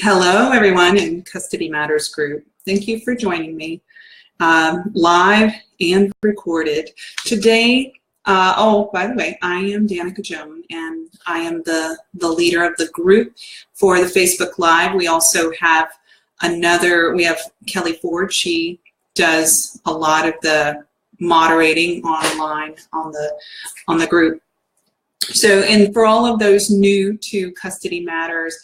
Hello, everyone in Custody Matters group. Thank you for joining me live and recorded. Today, by the way, I am Danica Joan, and I am the leader of the group for the Facebook Live. We also have we have Kelly Ford. She does a lot of the moderating online on the group. So, and for all of those new to Custody Matters,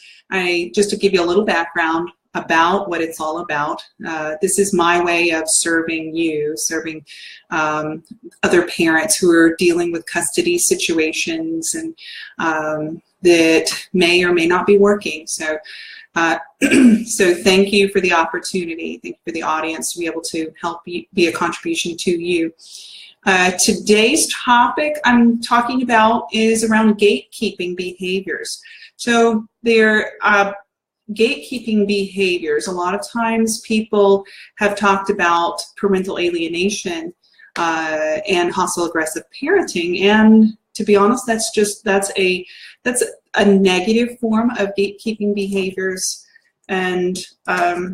just to give you a little background about what it's all about. This is my way of serving other parents who are dealing with custody situations and that may or may not be working. So, so thank you for the opportunity. Thank you for the audience to be able to help you, be a contribution to you. Today's topic I'm talking about is around gatekeeping behaviors. So there gatekeeping behaviors. A lot of times people have talked about parental alienation and hostile aggressive parenting, and to be honest, that's a negative form of gatekeeping behaviors. And but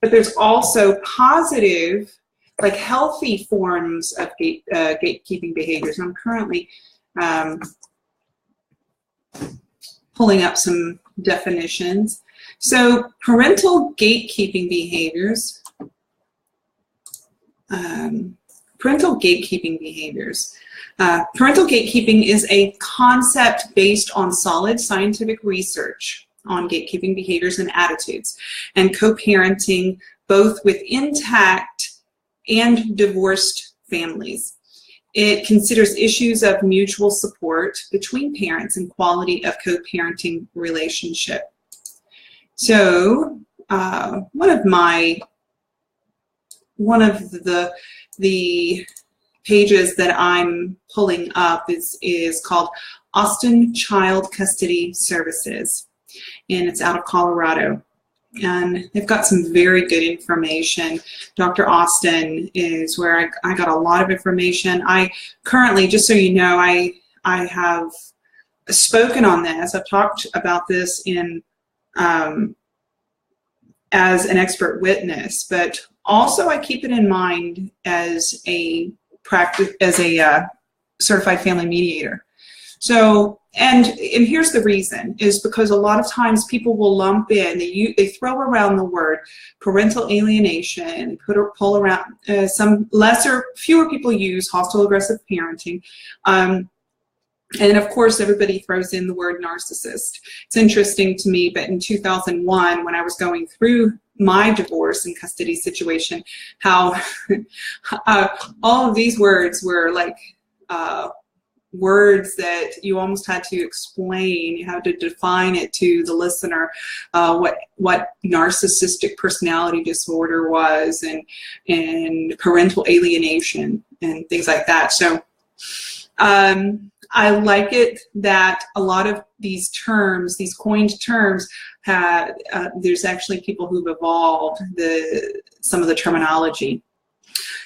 there's also positive, like healthy forms of gatekeeping behaviors. And I'm currently pulling up some definitions. So parental gatekeeping behaviors. Parental gatekeeping is a concept based on solid scientific research on gatekeeping behaviors and attitudes and co-parenting, both with intact and divorced families. It considers issues of mutual support between parents and quality of co-parenting relationship. So one of the pages that I'm pulling up is called Austin Child Custody Services, and it's out of Colorado. And they've got some very good information. Dr. Austin is where I got a lot of information. I currently, just so you know, I have spoken on this. I've talked about this in as an expert witness, but also I keep it in mind as a certified family mediator. So, and here's the reason, is because a lot of times people will lump in, they throw around the word parental alienation, pull around fewer people use hostile aggressive parenting. And of course, everybody throws in the word narcissist. It's interesting to me, but in 2001, when I was going through my divorce and custody situation, how all of these words were like, words that you almost had to explain. You had to define it to the listener, what narcissistic personality disorder was, and parental alienation and things like that. So I like it that a lot of these terms, these coined terms, there's actually people who've evolved some of the terminology.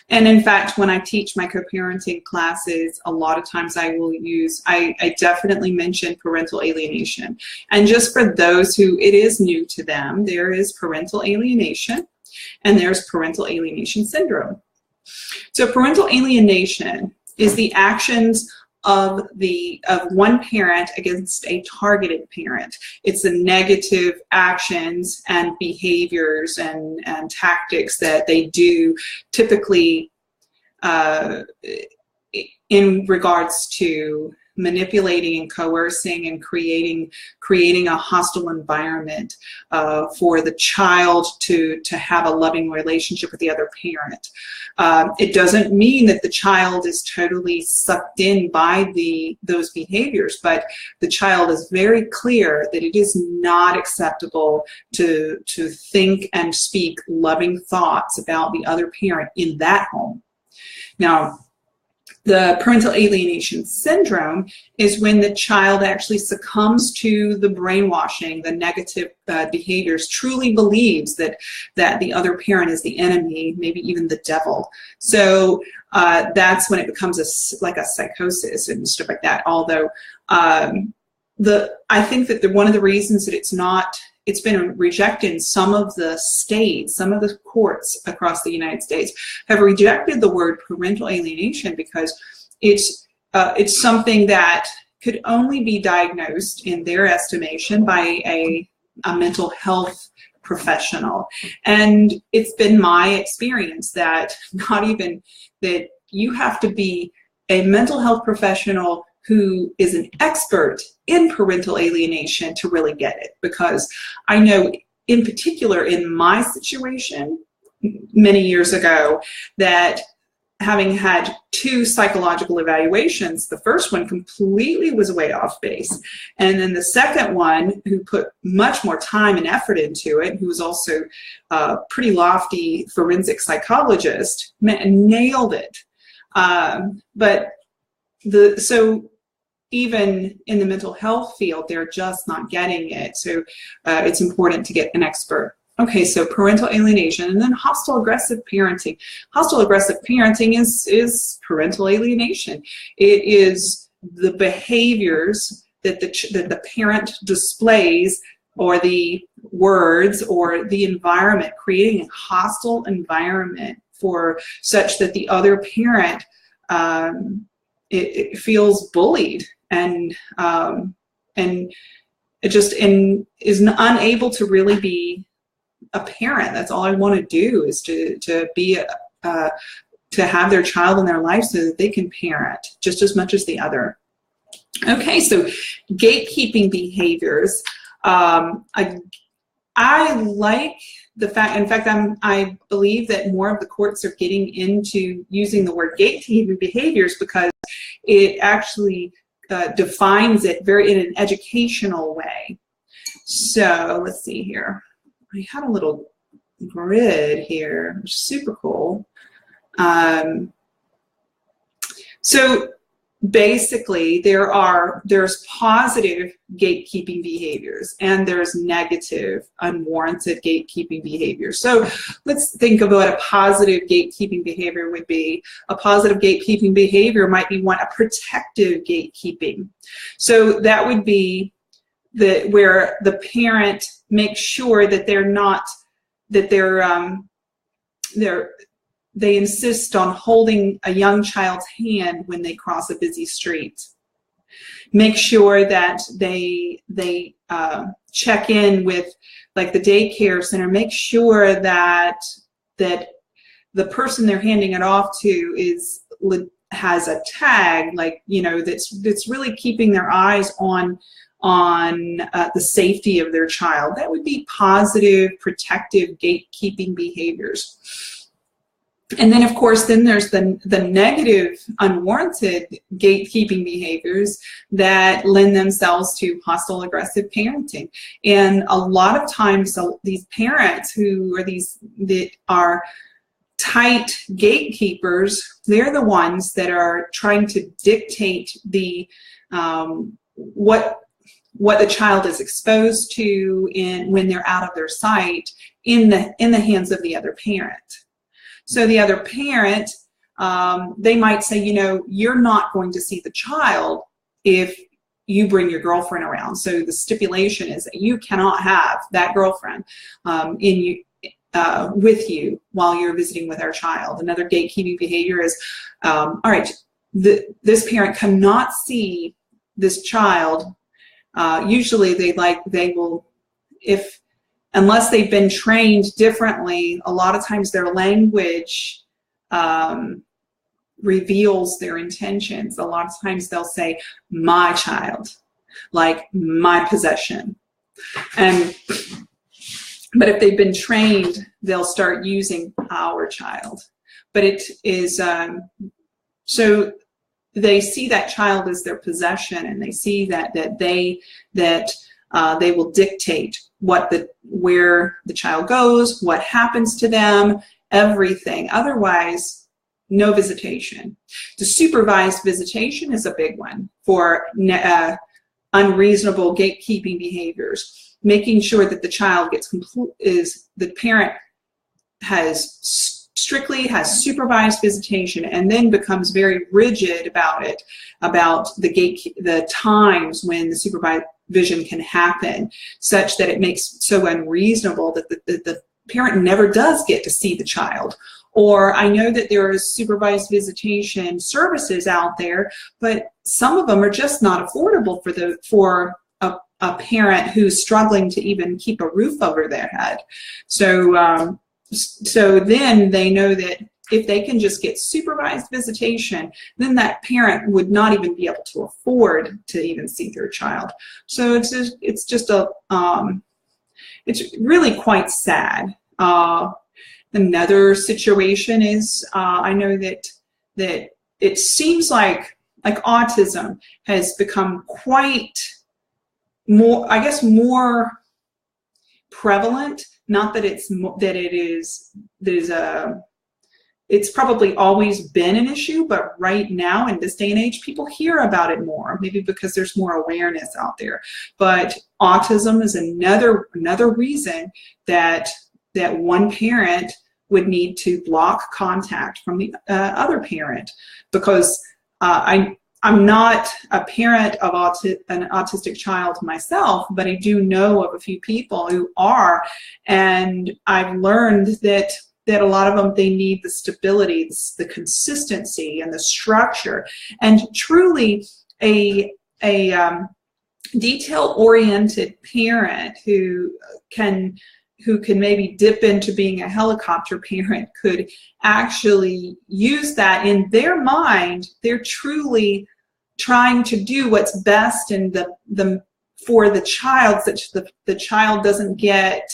And in fact, when I teach my co-parenting classes, a lot of times I definitely mention parental alienation. And just for those who it is new to them, there is parental alienation and there's parental alienation syndrome. So parental alienation is the actions of one parent against a targeted parent. It's the negative actions and behaviors and tactics that they do, typically in regards to manipulating and coercing and creating a hostile environment for the child to have a loving relationship with the other parent. It doesn't mean that the child is totally sucked in by those behaviors, but the child is very clear that it is not acceptable to think and speak loving thoughts about the other parent in that home. Now, the parental alienation syndrome is when the child actually succumbs to the brainwashing, the negative behaviors, truly believes that the other parent is the enemy, maybe even the devil. So that's when it becomes like a psychosis and stuff like that. Although I think that one of the reasons that it's not it's been rejected in some of the states. Some of the courts across the United States have rejected the word parental alienation because it's something that could only be diagnosed, in their estimation, by a mental health professional. And it's been my experience that that you have to be a mental health professional who is an expert in parental alienation to really get it. Because I know, in particular, in my situation many years ago, that having had 2 psychological evaluations, the first one completely was way off base. And then the second one, who put much more time and effort into it, who was also a pretty lofty forensic psychologist, nailed it. So even in the mental health field, they're just not getting it. So it's important to get an expert. Okay, so parental alienation, and then hostile aggressive parenting. Hostile aggressive parenting is parental alienation. It is the behaviors that the parent displays, or the words, or the environment, creating a hostile environment for such that the other parent it feels bullied and is unable to really be a parent. That's all I want to do, is to have their child in their life so that they can parent just as much as the other. Okay, so gatekeeping behaviors. I like the fact, in fact, I believe that more of the courts are getting into using the word gatekeeping behaviors, because it actually defines it in an educational way. So let's see here. I had a little grid here, which is super cool. So basically, there's positive gatekeeping behaviors, and there's negative, unwarranted gatekeeping behaviors. So let's think of what a positive gatekeeping behavior would be. A positive gatekeeping behavior might be a protective gatekeeping. So that would be where the parent makes sure that they insist on holding a young child's hand when they cross a busy street. Make sure that they check in with, like, the daycare center. Make sure that the person they're handing it off to has a tag, like, that's really keeping their eyes on the safety of their child. That would be positive, protective gatekeeping behaviors. And then, of course, there's the negative, unwarranted gatekeeping behaviors that lend themselves to hostile, aggressive parenting. And a lot of times, these parents that are tight gatekeepers, they're the ones that are trying to dictate what the child is exposed to when they're out of their sight, in the hands of the other parent. So the other parent, they might say, you're not going to see the child if you bring your girlfriend around. So the stipulation is that you cannot have that girlfriend with you while you're visiting with our child. Another gatekeeping behavior is, all right, this parent cannot see this child. Usually they will, unless they've been trained differently, a lot of times their language reveals their intentions. A lot of times they'll say, my child, like my possession. But if they've been trained, they'll start using our child. But it is, so they see that child as their possession, and they see that they will dictate where the child goes, what happens to them, everything. Otherwise, no visitation. The supervised visitation is a big one for unreasonable gatekeeping behaviors. Making sure that the child the parent strictly has supervised visitation, and then becomes very rigid about it, about the times when the vision can happen, such that it makes so unreasonable that the parent never does get to see the child. Or I know that there are supervised visitation services out there, but some of them are just not affordable for a parent who's struggling to even keep a roof over their head. So so then they know that if they can just get supervised visitation, then that parent would not even be able to afford to even see their child. So it's really quite sad. Another situation is I know that it seems like autism has become quite more, I guess, more prevalent. Not that it's probably always been an issue, but right now in this day and age, people hear about it more, maybe because there's more awareness out there. But autism is another reason that one parent would need to block contact from the other parent, because I'm not a parent of an autistic child myself, but I do know of a few people who are, and I've learned that a lot of them, they need the stability, the consistency, and the structure, and truly a detail-oriented parent who can maybe dip into being a helicopter parent could actually use that in their mind. They're truly trying to do what's best for the child, such that the child doesn't get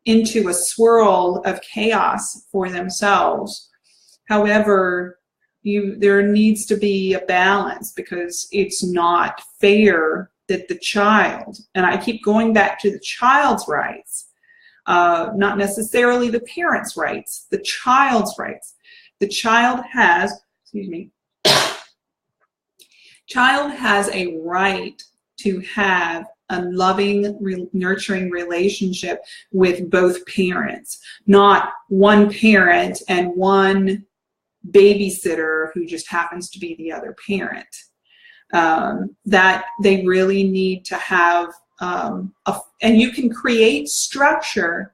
into a swirl of chaos for themselves. However, there needs to be a balance, because it's not fair that the child, and I keep going back to the child's rights, not necessarily the parents' rights, the child's rights. The child has, child has a right to have a loving, nurturing relationship with both parents, not one parent and one babysitter who just happens to be the other parent. That they really need to have, and you can create structure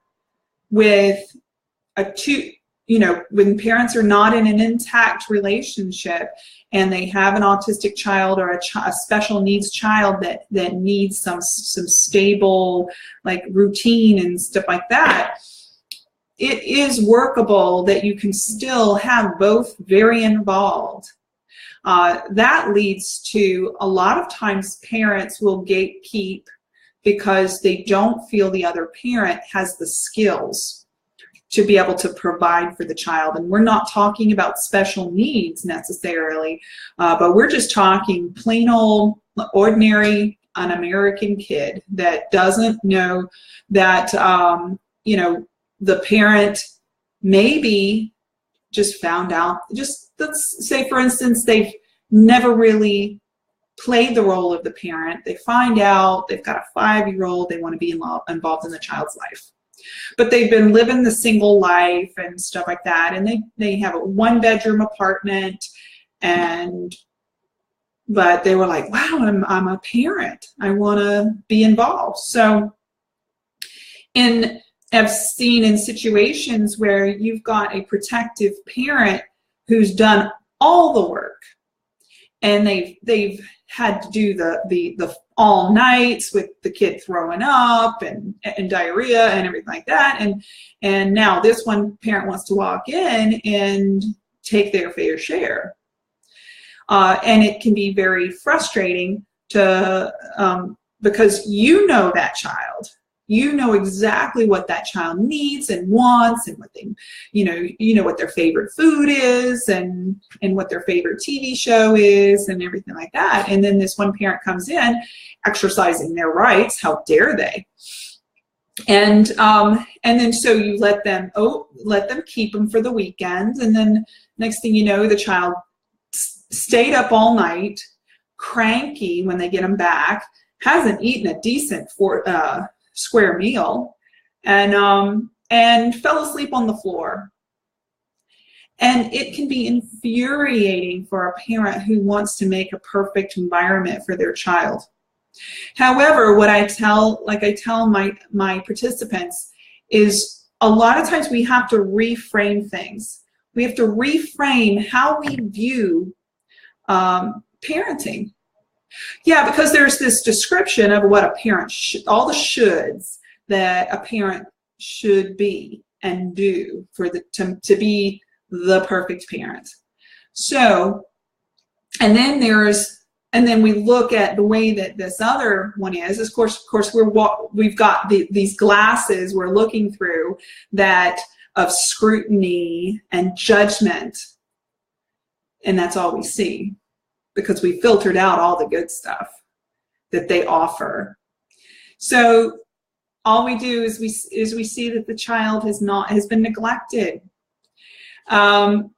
with when parents are not in an intact relationship and they have an autistic child or a special needs child that needs some stable routine and stuff like that, it is workable that you can still have both very involved. That leads to a lot of times parents will gatekeep because they don't feel the other parent has the skills to be able to provide for the child. And we're not talking about special needs necessarily, but we're just talking plain old ordinary an American kid that doesn't know that the parent maybe just found out, just let's say for instance they've never really played the role of the parent. They find out they've got a 5-year-old, they want to be involved in the child's life. But they've been living the single life and stuff like that, and they have a 1-bedroom apartment, but they were like, wow, I'm a parent, I want to be involved. So I've seen in situations where you've got a protective parent who's done all the work, and they've had to do the all nights with the kid throwing up and diarrhea and everything like that, and now this one parent wants to walk in and take their fair share, and it can be very frustrating to because you know that child. You know exactly what that child needs and wants, and what they, you know what their favorite food is, and what their favorite TV show is, and everything like that. And then this one parent comes in, exercising their rights. How dare they? And then so you let them keep them for the weekend, and then next thing you know, the child stayed up all night, cranky when they get them back, hasn't eaten a decent square meal, and fell asleep on the floor. And it can be infuriating for a parent who wants to make a perfect environment for their child. However, what I tell my participants is a lot of times we have to reframe things. We have to reframe how we view parenting. Yeah, because there's this description of what a parent should, all the shoulds that a parent should be and do for to be the perfect parent. So, and then we look at the way that this other one is. Of course, we've got these glasses we're looking through that of scrutiny and judgment, and that's all we see because we filtered out all the good stuff that they offer. So all we do is we see that the child has been neglected. But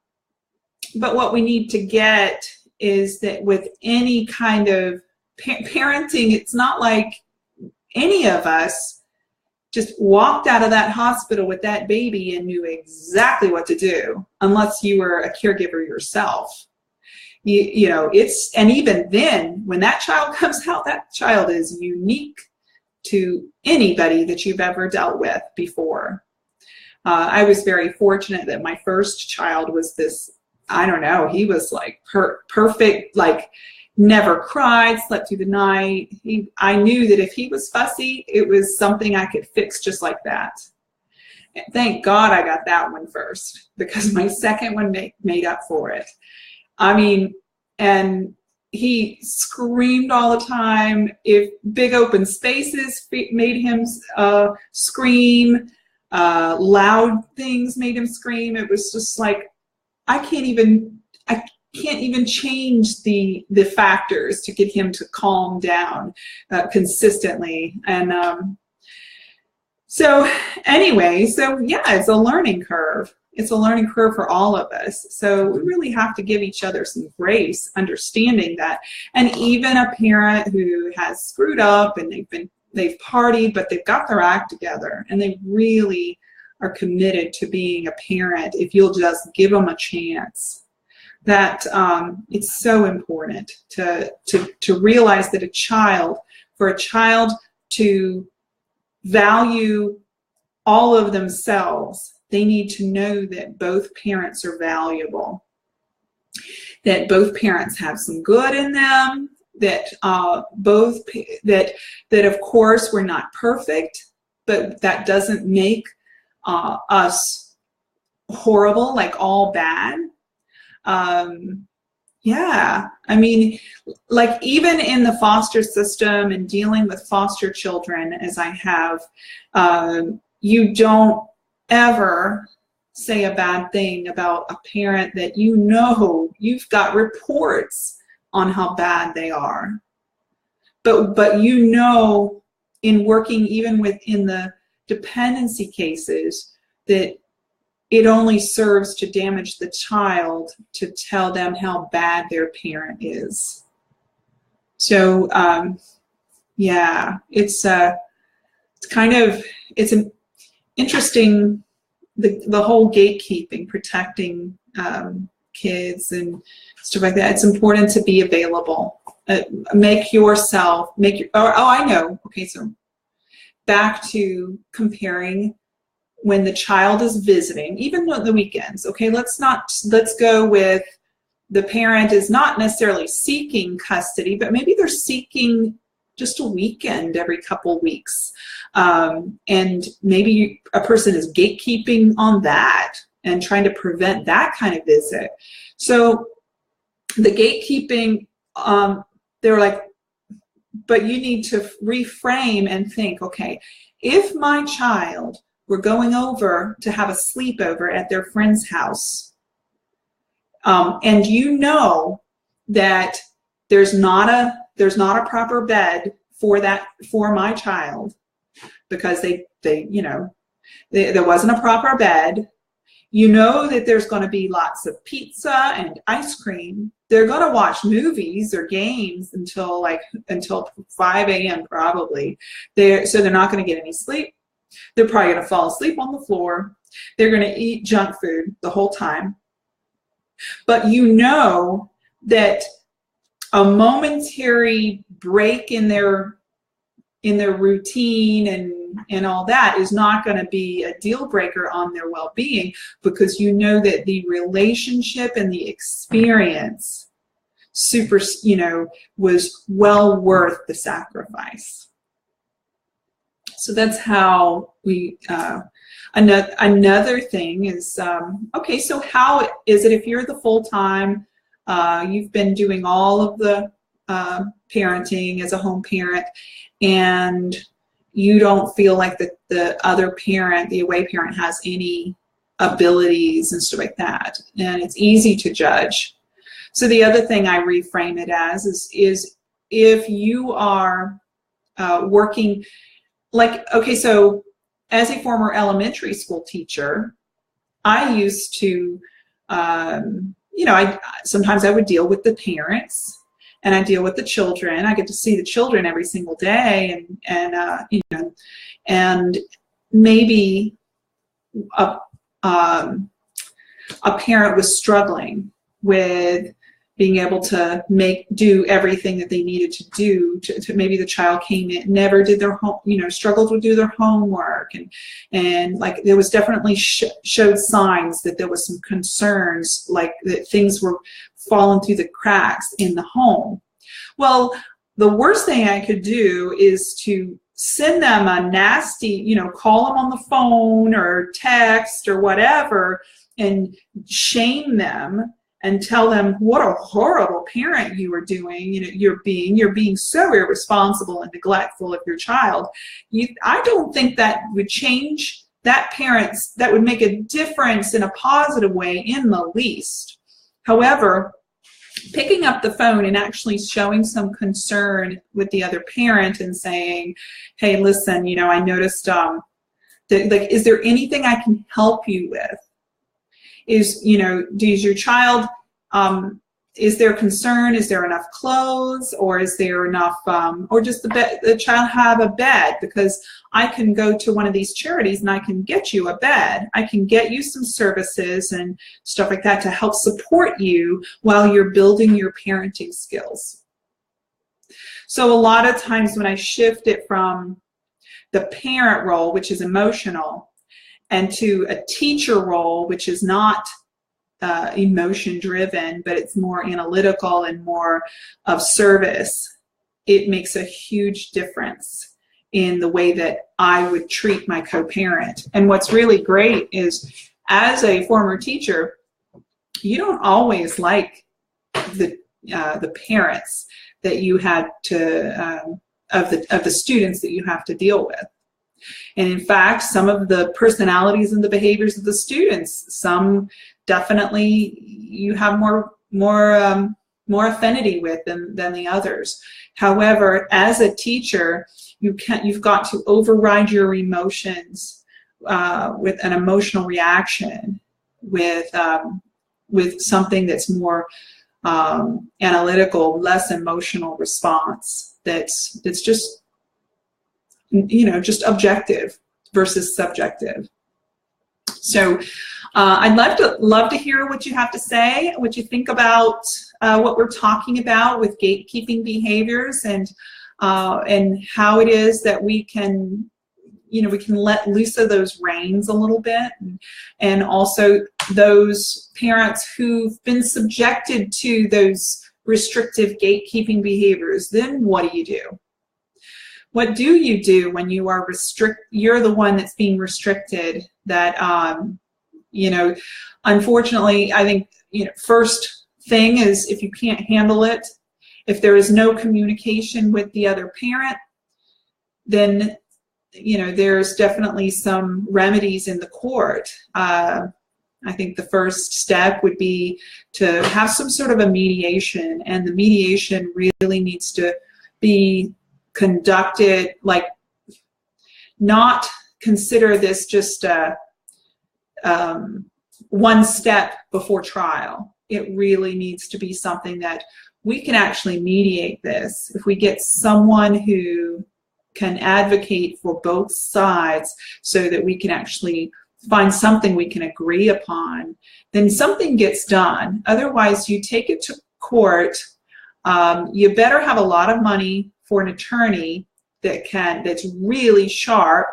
what we need to get is that with any kind of parenting, it's not like any of us just walked out of that hospital with that baby and knew exactly what to do, unless you were a caregiver yourself. You know, and even then, when that child comes out, that child is unique to anybody that you've ever dealt with before. I was very fortunate that my first child was this, I don't know, he was like perfect, like never cried, slept through the night. I knew that if he was fussy, it was something I could fix just like that. And thank God I got that one first, because my second one made up for it. I mean, and he screamed all the time. If big open spaces made him scream, loud things made him scream. It was just like, I can't even change the factors to get him to calm down consistently. And so anyway, so yeah, it's a learning curve. It's a learning curve for all of us. So we really have to give each other some grace, understanding that. And even a parent who has screwed up and they've partied, but they've got their act together and they really are committed to being a parent, if you'll just give them a chance. That it's so important to realize that for a child to value all of themselves, they need to know that both parents are valuable, that both parents have some good in them, that that of course we're not perfect, but that doesn't make us horrible, like all bad. Yeah, I mean, like even in the foster system and dealing with foster children, as I have, you don't ever say a bad thing about a parent that you know you've got reports on how bad they are. But you know, in working even within the dependency cases, that it only serves to damage the child to tell them how bad their parent is. So yeah, it's an interesting, the whole gatekeeping, protecting kids and stuff like that. It's important to be available. I know. Okay, so back to comparing when the child is visiting, even on the weekends. Okay, let's go with the parent is not necessarily seeking custody, but maybe they're seeking just a weekend every couple weeks. And maybe a person is gatekeeping on that and trying to prevent that kind of visit. So the gatekeeping, they're like, but you need to reframe and think, okay, if my child were going over to have a sleepover at their friend's house, and you know that there's not a proper bed for my child, because there wasn't a proper bed. You know that there's going to be lots of pizza and ice cream. They're going to watch movies or games until 5 a.m. probably. So they're not going to get any sleep. They're probably going to fall asleep on the floor. They're going to eat junk food the whole time. But you know that a momentary break in their in their routine and all that is not going to be a deal breaker on their well-being, because you know that the relationship and the experience was well worth the sacrifice. So that's how we, another thing is, okay, so how is it if you're the full-time, you've been doing all of the parenting as a home parent, and you don't feel like the other parent, the away parent, has any abilities and stuff like that, and it's easy to judge. So the other thing I reframe it as is if you are working, like, okay, so as a former elementary school teacher, I used to, sometimes I would deal with the parents, and I deal with the children. I get to see the children every single day, and maybe a parent was struggling with being able to do everything that they needed to do. To maybe the child came in, never did their home, struggled to do their homework, and like there was definitely showed signs that there was some concerns, like that things were falling through the cracks in the home. Well, the worst thing I could do is to send them a nasty, call them on the phone or text or whatever, and shame them and tell them what a horrible parent you are doing. You're being so irresponsible and neglectful of your child. I don't think that would change that would make a difference in a positive way in the least. However, picking up the phone and actually showing some concern with the other parent and saying, hey, listen, I noticed, is there anything I can help you with? Does your child, is there concern? Is there enough clothes, or is there enough, or does the child have a bed? Because I can go to one of these charities and I can get you a bed. I can get you some services and stuff like that to help support you while you're building your parenting skills. So a lot of times when I shift it from the parent role, which is emotional, and to a teacher role, which is not emotion driven, but it's more analytical and more of service, it makes a huge difference in the way that I would treat my co-parent. And what's really great is, as a former teacher, you don't always like the parents that you had to of the students that you have to deal with. And in fact, some of the personalities and the behaviors of the students, some definitely you have more affinity with than the others. However, as a teacher, you've got to override your emotions with an emotional reaction, with something that's more analytical, less emotional response. That's just just objective versus subjective. So I'd love to hear what you have to say, what you think about what we're talking about with gatekeeping behaviors, and how it is that we can let loose of those reins a little bit, and also those parents who've been subjected to those restrictive gatekeeping behaviors. Then what do you do? What do you do when you are you're the one that's being restricted? That unfortunately, I think first thing is, if you can't handle it, if there is no communication with the other parent, then there's definitely some remedies in the court. I think the first step would be to have some sort of a mediation, and the mediation really needs to be conducted, like, not consider this just one step before trial. It really needs to be something that we can actually mediate this. If we get someone who can advocate for both sides so that we can actually find something we can agree upon, then something gets done. Otherwise, you take it to court. You better have a lot of money for an attorney that's really sharp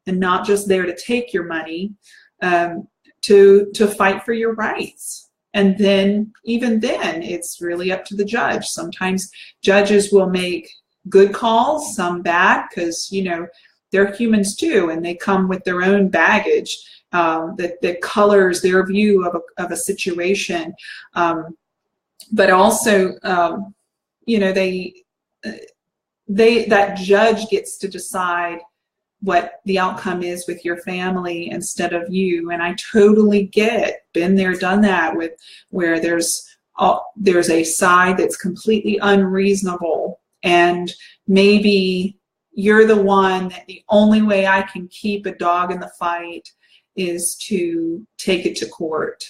and not just there to take your money, to fight for your rights. And then, even then, it's really up to the judge. Sometimes judges will make good calls, some bad, because, you know, they're humans too, and they come with their own baggage that colors their view of a situation. But also, you know, that judge gets to decide what the outcome is with your family instead of you. And I totally been there, done that, with where there's a side that's completely unreasonable, and maybe you're the one that the only way I can keep a dog in the fight is to take it to court.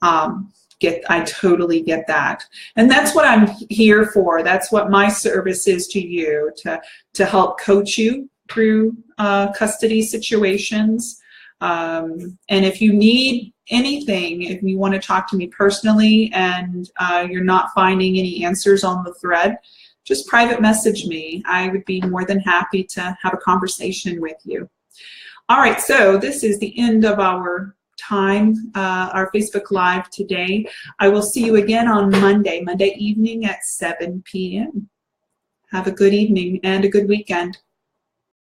I totally get that. And that's what I'm here for. That's what my service is to you, to help coach you through custody situations. And if you need anything, if you want to talk to me personally and you're not finding any answers on the thread, just private message me. I would be more than happy to have a conversation with you. All right, so this is the end of our time, our Facebook Live today. I will see you again on Monday evening at 7 p.m. Have a good evening and a good weekend.